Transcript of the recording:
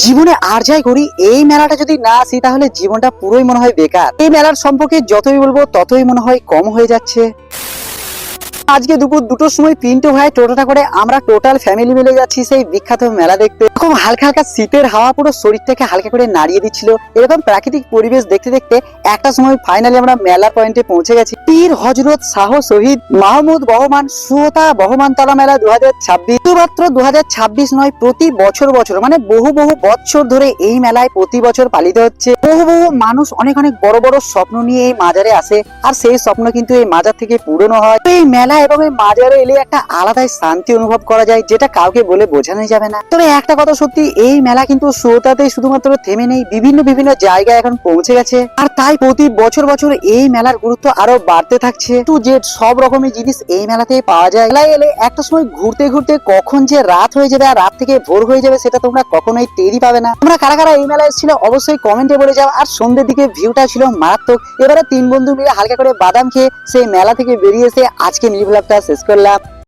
জীবনে আর যাই করি এই মেলাটা যদি না আসি তাহলে জীবনটা পুরোই মনে হয় বেকার। এই মেলার সম্পর্কে যতই বলবো ততই মনে হয় কম হয়ে যাচ্ছে। আজকে দুপুর 2টোর সময় পিন্টু ভাই টোটোটা করে আমরা টোটাল ফ্যামিলি মিলে যাচ্ছি সেই বিখ্যাত মেলা দেখতে। এরকম হালকা হালকা শীতের হাওয়া পুরো শরীরটাকে হালকা করে নাড়িয়ে দিচ্ছিল। এরকম প্রাকৃতিক পরিবেশ দেখতে দেখতে একটা সময় ফাইনালি আমরা মেলার পয়েন্টে পৌঁছে গেছি। পীর হযরত শাহ শহীদ মাহমুদ বহমান সুহতা বহমানতলা মেলা 2026 শুধুমাত্র 2026 নয়, প্রতি বছর মানে বহু বছর ধরে এই মেলায় প্রতি বছর পালিত হচ্ছে। বহু মানুষ অনেক বড় বড় স্বপ্ন নিয়ে এই মাজারে আসে, আর সেই স্বপ্ন কিন্তু এই মাজার থেকে পূরণ হয়। এই মেলা এবং এই মাজারে এলে একটা আলাদাই শান্তি অনুভব করা যায়, যেটা কাউকে বলে বোঝানোই যাবে না। তবে একটা কথা সত্যি, এই মেলা কিন্তু সুহতাতেই শুধুমাত্র থেমে নেই, বিভিন্ন জায়গায় এখন পৌঁছে গেছে। আর তাই প্রতি বছর এই মেলার গুরুত্ব আরো বাড়তে থাকছে। টু জেড সব রকমের জিনিস এই মেলাতেই পাওয়া যায়। মেলায় এলে একটা সময় ঘুরতে কখন যে রাত হয়ে যাবে আর রাত থেকে ভোর হয়ে যাবে সেটা তোমরা কখনোই টেরই পাবে না। তোমরা কারা এই মেলায় এসেছিল অবশ্যই কমেন্টে বলে যাও। আর সন্ধ্যের দিকে ভিউটা ছিল মারাত্মক। এবারে 3 বন্ধু মিলে হালকা করে বাদাম খেয়ে সেই মেলা থেকে বেরিয়ে এসে আজকে মিনি ব্লগটা শেষ করলাম।